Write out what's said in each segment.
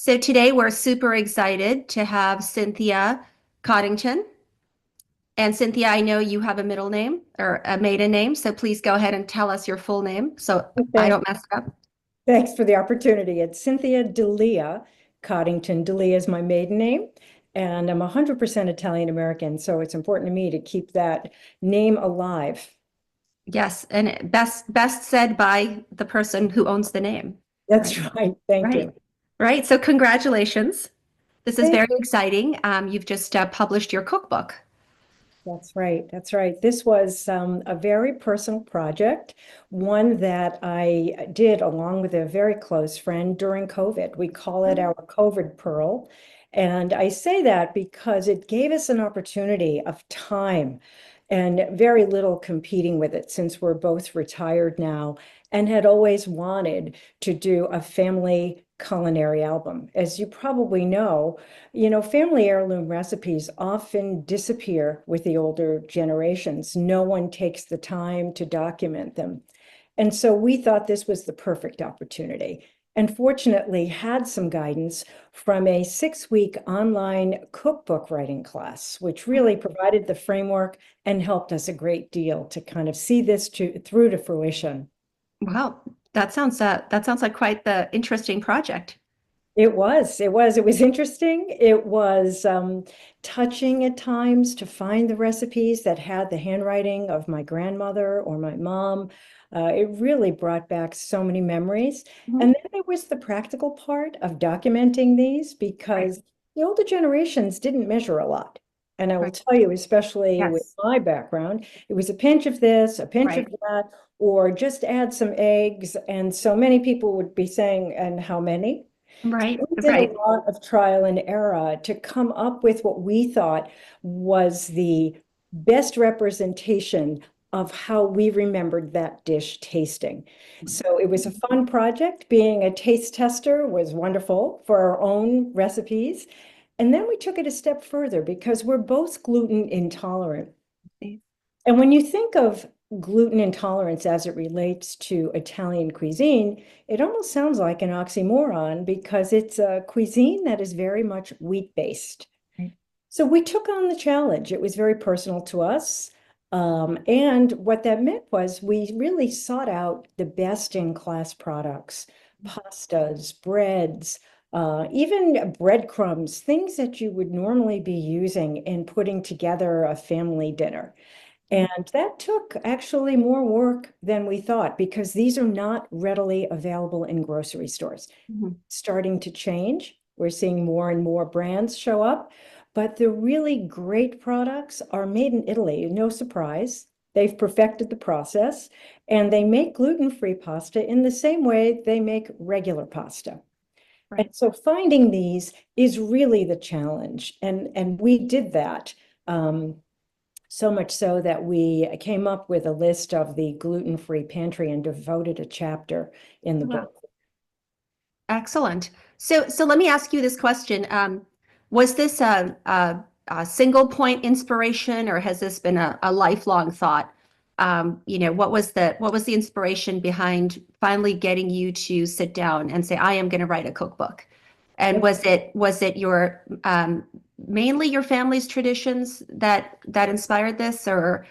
So today we're super excited to have Cynthia Coddington. And Cynthia, I know you have a middle name or a maiden name, so please go ahead and tell us your full name so I Okay, don't mess it up. thanks for the opportunity. It's Cynthia Delia Coddington. Delia is my maiden name, and I'm 100% Italian American, so it's important to me to keep that name alive. Yes, and best said by the person who owns the name. That's Right. right. Thank Right. you. Right. So congratulations. This is Thank very exciting. You've just published your cookbook. That's right. That's right. This was a very personal project, one that I did along with a very close friend during COVID. We call it our COVID Pearl. And I say that because it gave us an opportunity of time and very little competing with it since we're both retired now and had always wanted to do a family culinary album. As you probably know, family heirloom recipes often disappear with the older generations. No one takes the time to document them. And so we thought this was the perfect opportunity. And fortunately, had some guidance from a 6-week online cookbook writing class, which really provided the framework and helped us a great deal to kind of see this through to fruition. Wow. That sounds like quite the interesting project. It was interesting. It was touching at times to find the recipes that had the handwriting of my grandmother or my mom. It really brought back so many memories. Mhm. And then there was the practical part of documenting these Right. because the older generations didn't measure a lot. And I will Right. tell you, especially with Yes. my background, it was a pinch of this, a pinch of Right. that, or just add some eggs. And so many people would be saying, and how many? Right. We did a Right. lot of trial and error to come up with what we thought was the best representation of how we remembered that dish tasting. So it was a fun project. Being a taste tester was wonderful for our own recipes. And then we took it a step further because we're both gluten intolerant. And when you think of gluten intolerance as it relates to Italian cuisine, it almost sounds like an oxymoron because it's a cuisine that is very much wheat-based. Right. So we took on the challenge. It was very personal to us. And what that meant was we really sought out the best in class products, pastas, breads, even breadcrumbs, things that you would normally be using in putting together a family dinner. And that took actually more work than we thought because these are not readily available in grocery stores. Mhm. Starting to change. We're seeing more and more brands show up, but the really great products are made in Italy. No surprise. They've perfected the process and they make gluten-free pasta in the same way they make regular pasta. And Right. so finding these is really the challenge. And we did that. So much so that we came up with a list of the gluten-free pantry and devoted a chapter in the Wow. book. Excellent. So let me ask you this question. Was this a single point inspiration, or has this been a lifelong thought? What was the inspiration behind finally getting you to sit down and say, I am going to write a cookbook? And was it your mainly your family's traditions that inspired this, or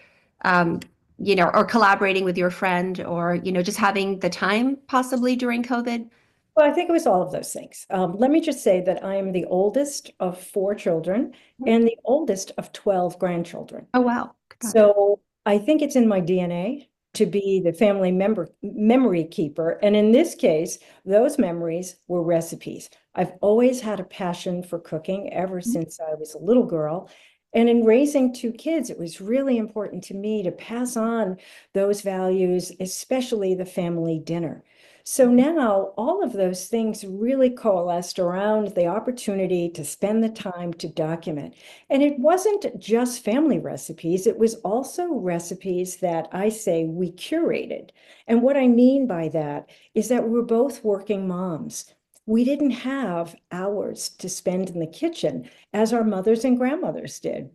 um, or collaborating with your friend, or just having the time possibly during COVID? Well, I think it was all of those things. Let me just say that I am the oldest of 4 children and the oldest of 12 grandchildren. Oh, wow. Gosh. So I think it's in my DNA to be the family memory keeper. And in this case, those memories were recipes. I've always had a passion for cooking ever since I was a little girl. And in raising 2 kids, it was really important to me to pass on those values, especially the family dinner. So now all of those things really coalesced around the opportunity to spend the time to document. And it wasn't just family recipes, it was also recipes that I say we curated. And what I mean by that is that we were both working moms. We didn't have hours to spend in the kitchen as our mothers and grandmothers did.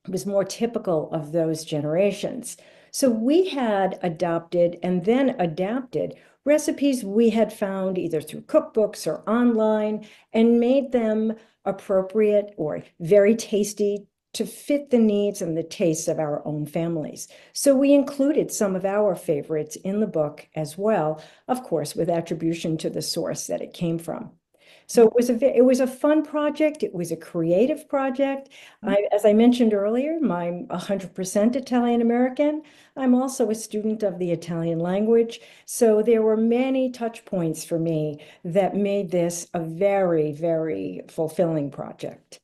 It was more typical of those generations. So we had adopted and then adapted recipes we had found either through cookbooks or online and made them appropriate or very tasty to fit the needs and the tastes of our own families. So we included some of our favorites in the book as well, of course, with attribution to the source that it came from. So it was a fun project. It was a creative project. As I mentioned earlier, I'm 100% Italian American. I'm also a student of the Italian language. So there were many touch points for me that made this a very, very fulfilling project.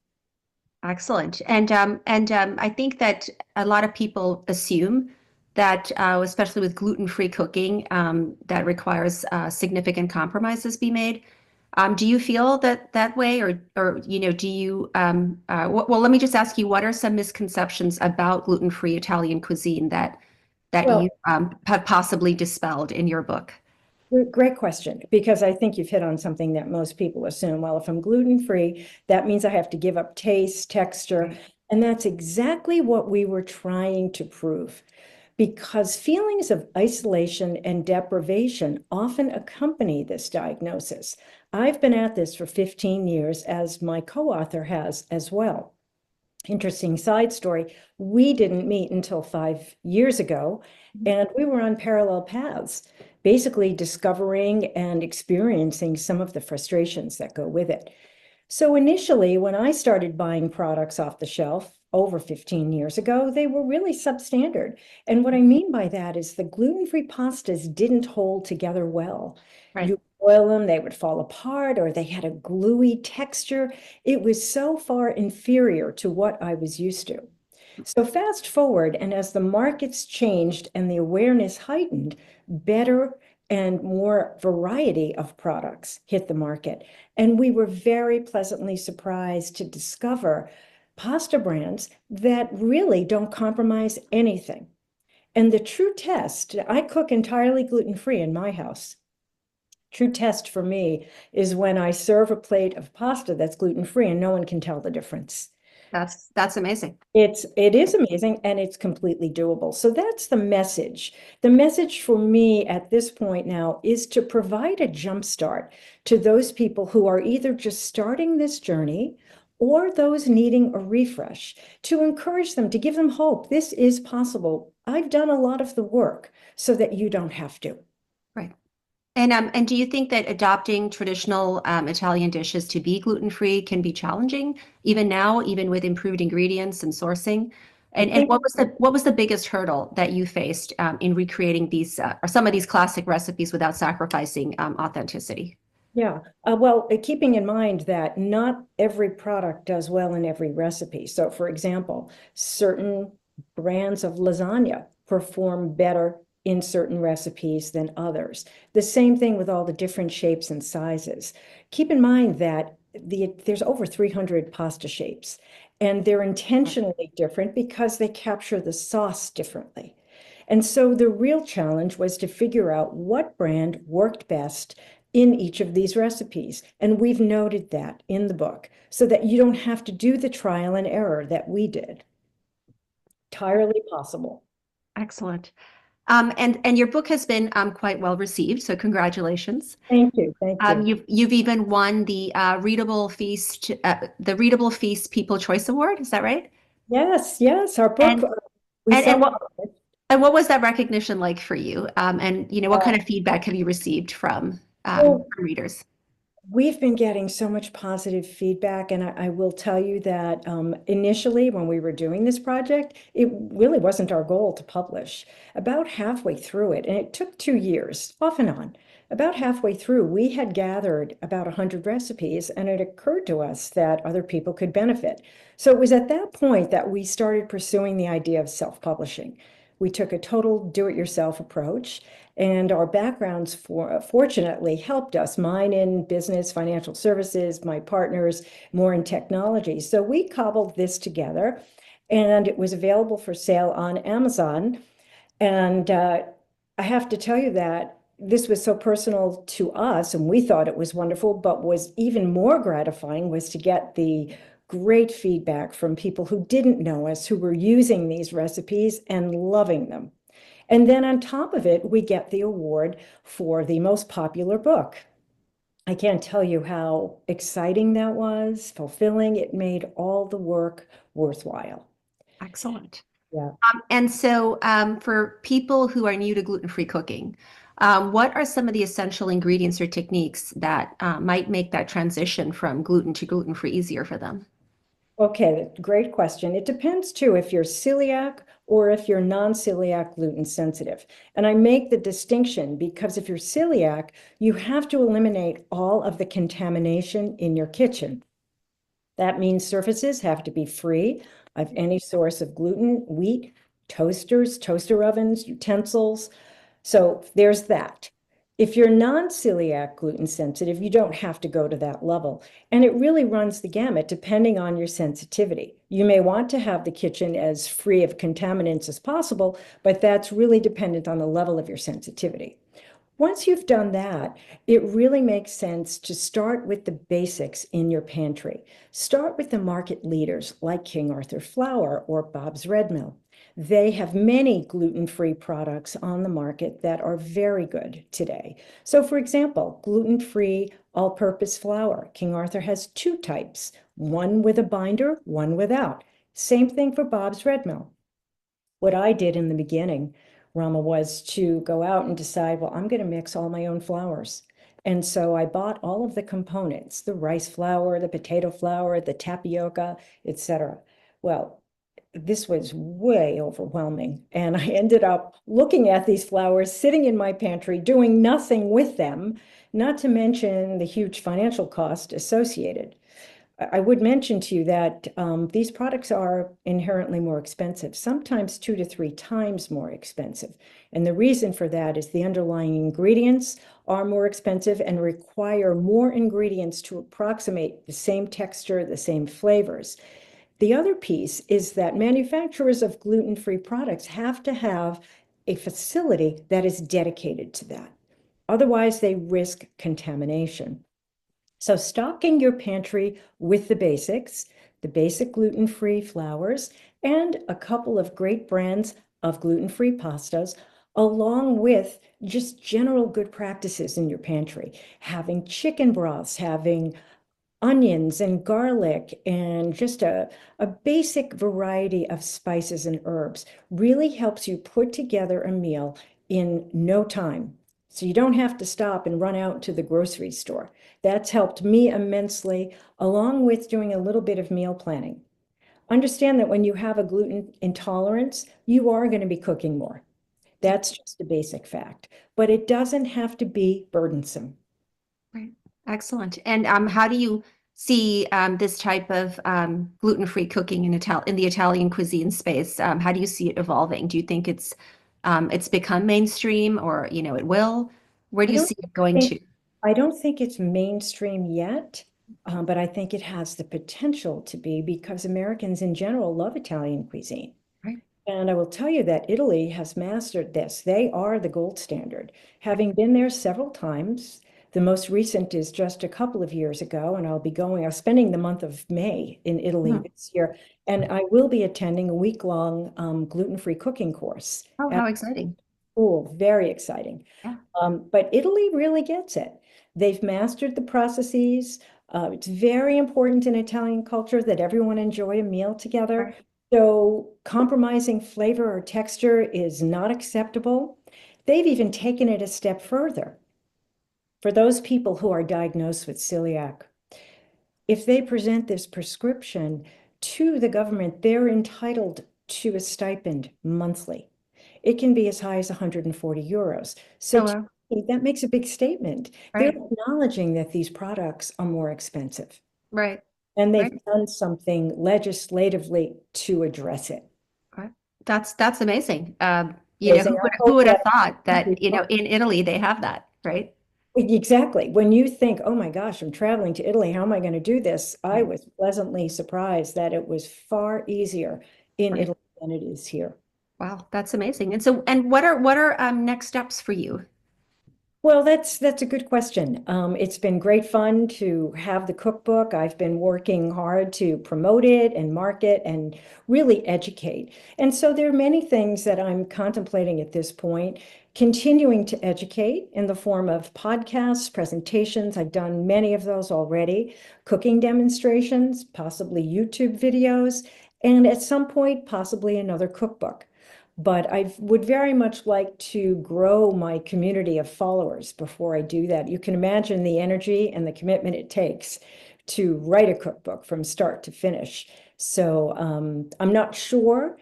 Excellent. I think that a lot of people assume that, especially with gluten-free cooking, that requires significant compromises be made. Do you feel that way, or do you? Well, let me just ask you, what are some misconceptions about gluten-free Italian cuisine that you Well, have possibly dispelled in your book? great question, because I think you've hit on something that most people assume. Well, if I'm gluten-free, that means I have to give up taste, texture, and that's exactly what we were trying to prove. Because feelings of isolation and deprivation often accompany this diagnosis. I've been at this for 15 years, as my co-author has as well. Interesting side story. We didn't meet until 5 years ago, and we were on parallel paths, basically discovering and experiencing some of the frustrations that go with it. So initially, when I started buying products off the shelf over 15 years ago, they were really substandard. And what I mean by that is the gluten-free pastas didn't hold together well. Right. You boil them, they would fall apart, or they had a gluey texture. It was so far inferior to what I was used to. So fast forward, and as the markets changed and the awareness heightened, better and more variety of products hit the market. And we were very pleasantly surprised to discover pasta brands that really don't compromise anything. And the true test, I cook entirely gluten-free in my house. True test for me is when I serve a plate of pasta that's gluten-free and no one can tell the difference. That's amazing. It is amazing and it's completely doable. So that's the message. The message for me at this point now is to provide a jump start to those people who are either just starting this journey or those needing a refresh, to encourage them, to give them hope. This is possible. I've done a lot of the work so that you don't have to. Right. And do you think that adopting traditional Italian dishes to be gluten-free can be challenging even now, even with improved ingredients and sourcing? I And think what was the biggest hurdle that you faced in recreating these or some of these classic recipes without sacrificing authenticity? Yeah, keeping in mind that not every product does well in every recipe. So, for example, certain brands of lasagna perform better in certain recipes than others. The same thing with all the different shapes and sizes. Keep in mind that there's over 300 pasta shapes, and they're intentionally different because they capture the sauce differently. And so the real challenge was to figure out what brand worked best in each of these recipes. And we've noted that in the book so that you don't have to do the trial and error that we did. Entirely possible. Excellent. And your book has been quite well received, so congratulations. Thank you. Thank you. You've even won the Readable Feast People Choice Award. Is that right? Yes, yes, our book, And we and what celebrated. and what was that recognition like for you? And what Uh, kind of feedback have you received well, from readers? We've been getting so much positive feedback, and I will tell you that initially, when we were doing this project, it really wasn't our goal to publish. About halfway through it, and it took 2 years, off and on. About halfway through, we had gathered about 100 recipes, and it occurred to us that other people could benefit. So it was at that point that we started pursuing the idea of self-publishing. We took a total do-it-yourself approach, and our backgrounds fortunately helped us, mine in business, financial services, my partners more in technology. So we cobbled this together and it was available for sale on Amazon. And I have to tell you that this was so personal to us and we thought it was wonderful, but was even more gratifying was to get the great feedback from people who didn't know us, who were using these recipes and loving them. And then on top of it, we get the award for the most popular book. I can't tell you how exciting that was, fulfilling. It made all the work worthwhile. Excellent. Yeah. And so, for people who are new to gluten-free cooking, what are some of the essential ingredients or techniques that might make that transition from gluten to gluten-free easier for them? Okay, great question. It depends too if you're celiac or if you're non-celiac gluten sensitive. And I make the distinction because if you're celiac, you have to eliminate all of the contamination in your kitchen. That means surfaces have to be free of any source of gluten, wheat, toasters, toaster ovens, utensils. So there's that. If you're non-celiac gluten sensitive, you don't have to go to that level. And it really runs the gamut depending on your sensitivity. You may want to have the kitchen as free of contaminants as possible, but that's really dependent on the level of your sensitivity. Once you've done that, it really makes sense to start with the basics in your pantry. Start with the market leaders like King Arthur Flour or Bob's Red Mill. They have many gluten-free products on the market that are very good today. So for example, gluten-free all-purpose flour. King Arthur has two types, one with a binder, one without. Same thing for Bob's Red Mill. What I did in the beginning, Rama, was to go out and decide, well, I'm going to mix all my own flours. And so I bought all of the components, the rice flour, the potato flour, the tapioca, etc. Well, this was way overwhelming. And I ended up looking at these flours sitting in my pantry, doing nothing with them, not to mention the huge financial cost associated. I would mention to you that these products are inherently more expensive, sometimes 2 to 3 times more expensive. And the reason for that is the underlying ingredients are more expensive and require more ingredients to approximate the same texture, the same flavors. The other piece is that manufacturers of gluten-free products have to have a facility that is dedicated to that. Otherwise, they risk contamination. So stocking your pantry with the basic gluten-free flours, and a couple of great brands of gluten-free pastas, along with just general good practices in your pantry. Having chicken broths, having onions and garlic, and just a basic variety of spices and herbs really helps you put together a meal in no time. So you don't have to stop and run out to the grocery store. That's helped me immensely, along with doing a little bit of meal planning. Understand that when you have a gluten intolerance, you are going to be cooking more. That's just a basic fact, but it doesn't have to be burdensome. Right. Excellent. And how do you see this type of gluten-free cooking in the Italian cuisine space? How do you see it evolving? Do you think it's become mainstream, or it will? Where do I you don't see it going think to? I don't think it's mainstream yet, but I think it has the potential to be because Americans in general love Italian cuisine. Right. And I will tell you that Italy has mastered this. They are the gold standard. Having been there several times, the most recent is just a couple of years ago, and I'm spending the month of May in Italy Mhm. this year, and I will be attending a week-long gluten-free cooking course Oh, at how exciting. school. Very exciting. Yeah. But Italy really gets it. They've mastered the processes. It's very important in Italian culture that everyone enjoy a meal together. Right. So compromising flavor or texture is not acceptable. They've even taken it a step further. For those people who are diagnosed with celiac, if they present this prescription to the government, they're entitled to a stipend monthly. It can be as high as 140 euros. So Oh, to wow. me, that makes a big statement. They're Right. acknowledging that these products are more expensive, Right. and they've Right. done something legislatively to address it. Right. That's amazing. Amazing. I Who hope would have that thought that, in Italy they have that, right? exactly. When you think, oh my gosh, I'm traveling to Italy, how am I going to do this? I Right. was pleasantly surprised that it was far easier in Right. Italy than it is here. Wow, that's amazing. And so, and what are next steps for you? Well, that's a good question. It's been great fun to have the cookbook. I've been working hard to promote it and market and really educate. And so there are many things that I'm contemplating at this point, continuing to educate in the form of podcasts, presentations. I've done many of those already, cooking demonstrations, possibly YouTube videos, and at some point, possibly another cookbook. But I would very much like to grow my community of followers before I do that. You can imagine the energy and the commitment it takes to write a cookbook from start to finish. So I'm not sure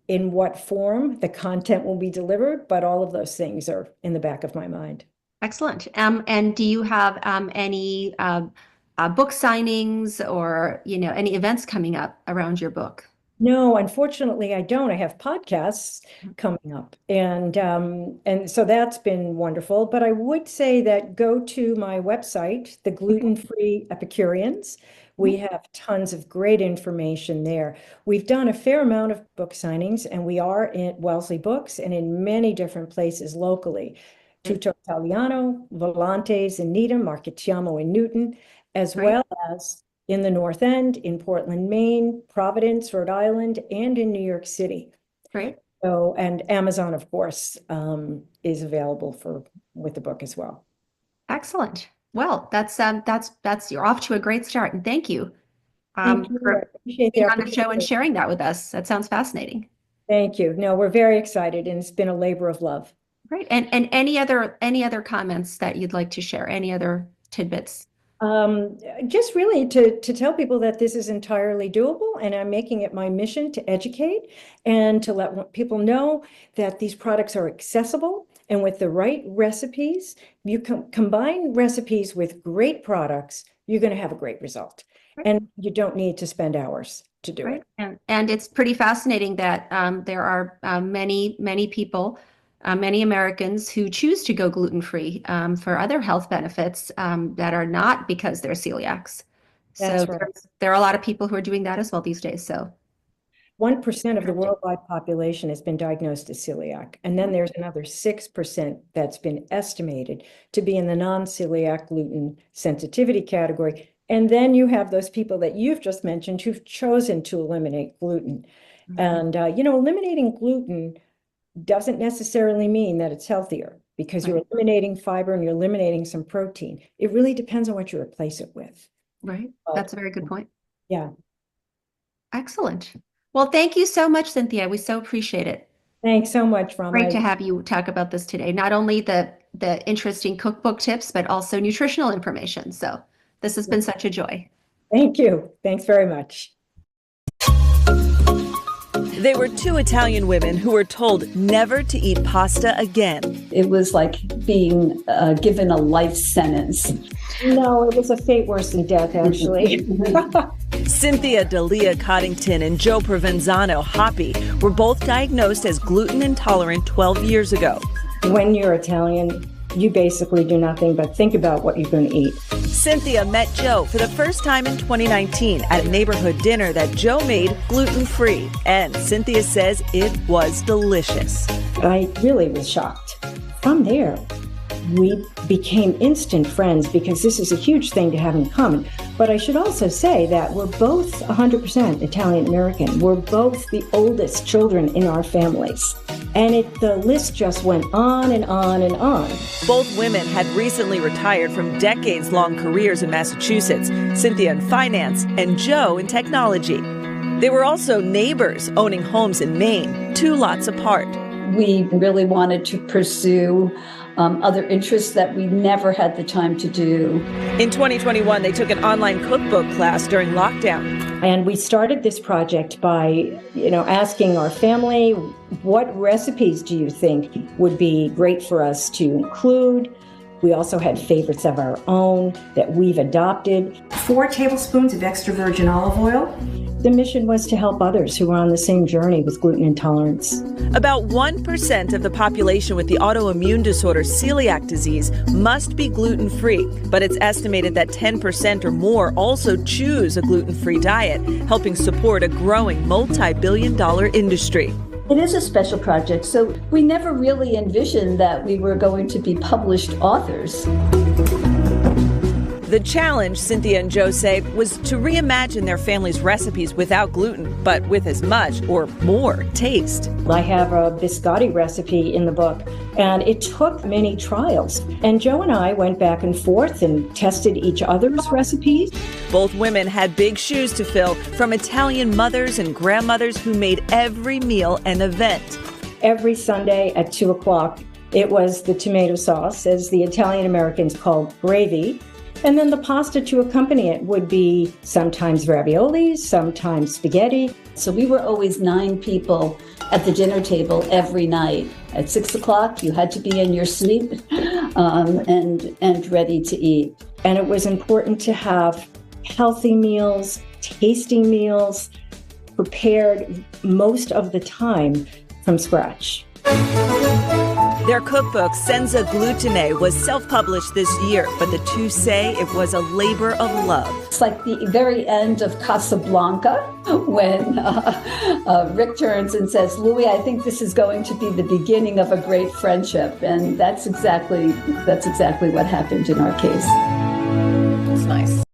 in what form the content will be delivered, but all of those things are in the back of my mind. Excellent. And do you have any book signings or, any events coming up around your book? No, unfortunately, I don't. I have podcasts coming up, and so that's been wonderful. But I would say that go to my website, the Gluten-Free Epicureans. We have tons of great information there. We've done a fair amount of book signings, and we are in Wellesley Books and in many different places locally. Tutto Italiano, Volantes in Needham, Marchetiamo in Newton, as Great. well as in the North End, in Portland, Maine, Providence, Rhode Island, and in New York City. Great. So, and Amazon, of course, is available with the book as well. Excellent. Well, that's you're off to a great start, and thank you Thank you. I for appreciate the being on the show and opportunity. sharing that with us. That sounds fascinating. Thank you. No, we're very excited, and it's been a labor of love. Great. And any other comments that you'd like to share? Any other tidbits? Just really to tell people that this is entirely doable, and I'm making it my mission to educate and to let people know that these products are accessible. And with the right recipes, you can combine recipes with great products, you're going to have a great result. Right. And you don't need to spend hours to do Right. it. And it's pretty fascinating that there are many people, many Americans who choose to go gluten-free for other health benefits that are not because they're celiacs. That's So right. there are a lot of people who are doing that as well these days. So 1% of the worldwide population has been diagnosed as celiac, and then there's another 6% that's been estimated to be in the non-celiac gluten sensitivity category. And then you have those people that you've just mentioned who've chosen to eliminate gluten. And, eliminating gluten doesn't necessarily mean that it's healthier because you're eliminating fiber and you're eliminating some protein. It really depends on what you replace it with. Right. But, That's a very good point. yeah. Excellent. Well, thank you so much, Cynthia. We so appreciate it. Thanks so much, Rama. Great to have you talk about this today. Not only the interesting cookbook tips, but also nutritional information. So this has been such a joy. Thank you. Thanks very much. They were two Italian women who were told never to eat pasta again. It was like being given a life sentence. No, it was a fate worse than death, actually. Cynthia Delia Coddington and Joe Provenzano Hoppy were both diagnosed as gluten intolerant 12 years ago. When you're Italian, you basically do nothing but think about what you're going to eat. Cynthia met Joe for the first time in 2019 at a neighborhood dinner that Joe made gluten-free, and Cynthia says it was delicious. I really was shocked. From there, we became instant friends because this is a huge thing to have in common. But I should also say that we're both 100% Italian American. We're both the oldest children in our families. And the list just went on and on and on. Both women had recently retired from decades-long careers in Massachusetts, Cynthia in finance and Joe in technology. They were also neighbors, owning homes in Maine, 2 lots apart. We really wanted to pursue other interests that we never had the time to do. In 2021, they took an online cookbook class during lockdown. And we started this project by, asking our family, what recipes do you think would be great for us to include? We also had favorites of our own that we've adopted. 4 tablespoons of extra virgin olive oil. The mission was to help others who were on the same journey with gluten intolerance. About 1% of the population with the autoimmune disorder celiac disease must be gluten-free, but it's estimated that 10% or more also choose a gluten-free diet, helping support a growing multi-billion-dollar industry. It is a special project, so we never really envisioned that we were going to be published authors. The challenge, Cynthia and Joe say, was to reimagine their family's recipes without gluten, but with as much or more taste. I have a biscotti recipe in the book, and it took many trials. And Joe and I went back and forth and tested each other's recipes. Both women had big shoes to fill, from Italian mothers and grandmothers who made every meal an event. Every Sunday at 2 o'clock, it was the tomato sauce, as the Italian Americans called gravy. And then the pasta to accompany it would be sometimes raviolis, sometimes spaghetti. So we were always 9 people at the dinner table every night. At 6 o'clock, you had to be in your seat and ready to eat. And it was important to have healthy meals, tasty meals, prepared most of the time from scratch. Their cookbook, Senza Glutine, was self-published this year, but the two say it was a labor of love. It's like the very end of Casablanca when Rick turns and says, "Louis, I think this is going to be the beginning of a great friendship." And that's exactly what happened in our case. It's nice.